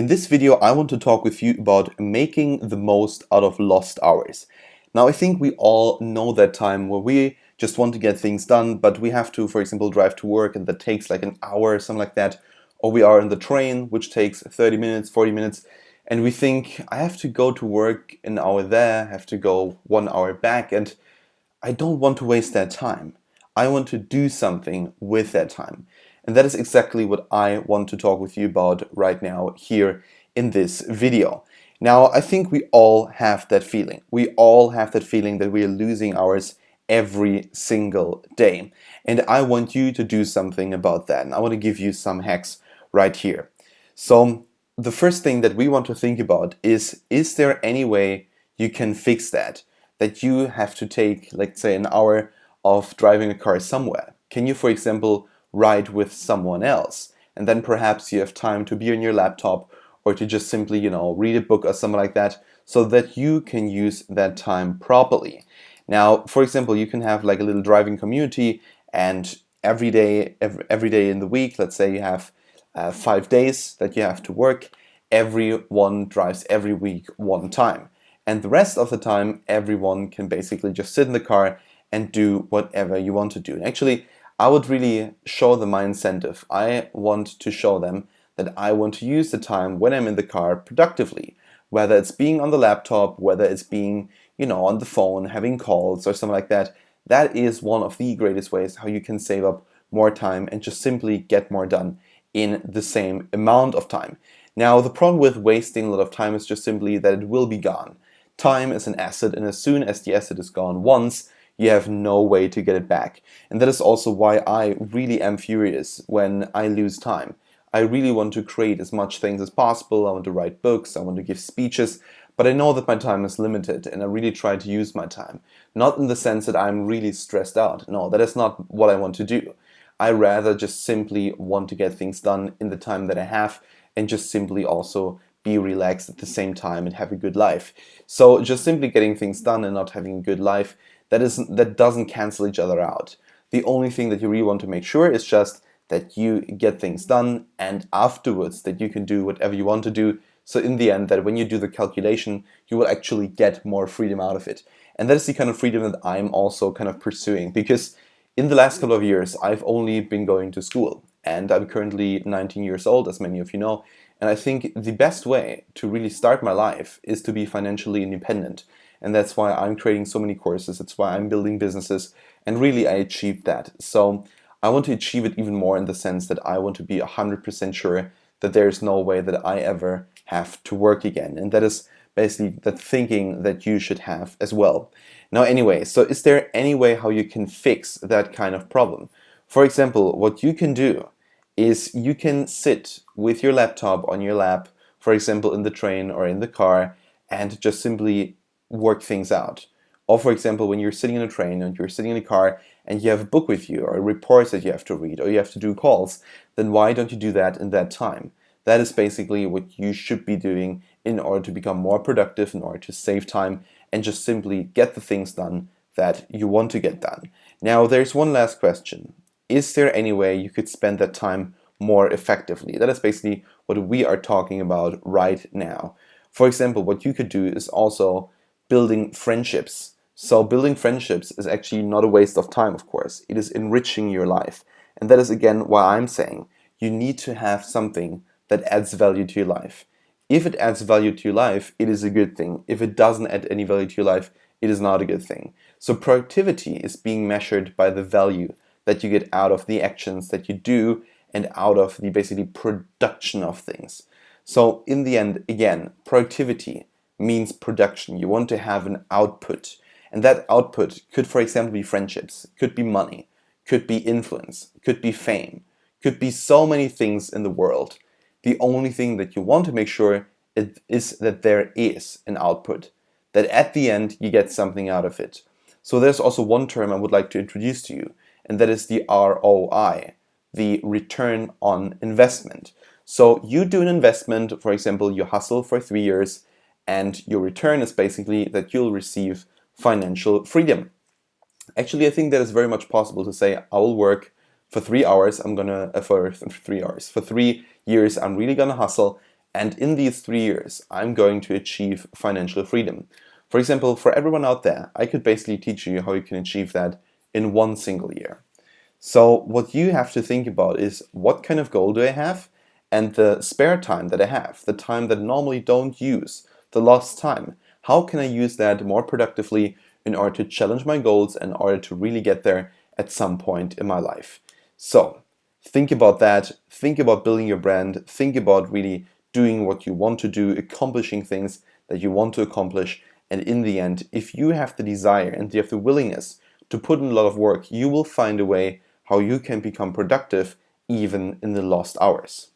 In this video, I want to talk with you about making the most out of lost hours. Now, I think we all know that time where we just want to get things done, but we have to, for example, drive to work and that takes like an hour or something like that. Or we are in the train, which takes 30 minutes, 40 minutes, and we think, I have to go to work an hour there, I have to go 1 hour back, and I don't want to waste that time. I want to do something with that time. And that is exactly what I want to talk with you about right now here in this video. Now, I think we all have that feeling. We all have that feeling that we are losing hours every single day. And I want you to do something about that. And I want to give you some hacks right here. So the first thing that we want to think about is there any way you can fix that? That you have to take, let's say, an hour of driving a car somewhere? Can you, for example, ride with someone else? And then perhaps you have time to be on your laptop or to just simply, read a book or something like that so that you can use that time properly. Now, for example, you can have like a little driving community and every day in the week, let's say you have 5 days that you have to work, everyone drives every week one time. And the rest of the time, everyone can basically just sit in the car and do whatever you want to do. And actually, I would really show them my incentive. I want to show them that I want to use the time when I'm in the car productively, whether it's being on the laptop, whether it's being, on the phone, having calls or something like that. That is one of the greatest ways how you can save up more time and just simply get more done in the same amount of time. Now, the problem with wasting a lot of time is just simply that it will be gone. Time is an asset, and as soon as the asset is gone once, you have no way to get it back. And that is also why I really am furious when I lose time. I really want to create as much things as possible. I want to write books, I want to give speeches, but I know that my time is limited and I really try to use my time. Not in the sense that I'm really stressed out. No, that is not what I want to do. I rather just simply want to get things done in the time that I have and just simply also be relaxed at the same time and have a good life. So just simply getting things done and not having a good life, that doesn't cancel each other out. The only thing that you really want to make sure is just that you get things done and afterwards that you can do whatever you want to do. So in the end, that when you do the calculation, you will actually get more freedom out of it. And that is the kind of freedom that I'm also kind of pursuing, because in the last couple of years, I've only been going to school and I'm currently 19 years old, as many of you know. And I think the best way to really start my life is to be financially independent. And that's why I'm creating so many courses. That's why I'm building businesses. And really, I achieved that. So I want to achieve it even more in the sense that I want to be 100% sure that there's no way that I ever have to work again. And that is basically the thinking that you should have as well. Now, anyway, so is there any way how you can fix that kind of problem? For example, what you can do is you can sit with your laptop on your lap, for example, in the train or in the car, and just simply work things out. Or for example, when you're sitting in a train and you're sitting in a car and you have a book with you or reports that you have to read or you have to do calls, then why don't you do that in that time? That is basically what you should be doing in order to become more productive, in order to save time and just simply get the things done that you want to get done. Now, there's one last question. Is there any way you could spend that time more effectively? That is basically what we are talking about right now. For example, what you could do is also building friendships. So building friendships is actually not a waste of time, of course. It is enriching your life. And that is again why I'm saying you need to have something that adds value to your life. If it adds value to your life, it is a good thing. If it doesn't add any value to your life, it is not a good thing. So productivity is being measured by the value that you get out of the actions that you do and out of the basically production of things. So in the end, again, productivity means production. You want to have an output. And that output could, for example, be friendships, could be money, could be influence, could be fame, could be so many things in the world. The only thing that you want to make sure is that there is an output, that at the end you get something out of it. So there's also one term I would like to introduce to you, and that is the ROI, the return on investment. So you do an investment, for example, you hustle for 3 years, and your return is basically that you'll receive financial freedom. Actually, I think that is very much possible to say, I will work for 3 hours, for 3 years, I'm really gonna hustle, And in these 3 years, I'm going to achieve financial freedom. For example, for everyone out there, I could basically teach you how you can achieve that in one single year. So what you have to think about is, what kind of goal do I have? And the spare time that I have, the time that I normally don't use, the lost time, how can I use that more productively in order to challenge my goals, in order to really get there at some point in my life? So think about that. Think about building your brand. Think about really doing what you want to do, accomplishing things that you want to accomplish. And in the end, if you have the desire and you have the willingness to put in a lot of work, you will find a way how you can become productive even in the lost hours.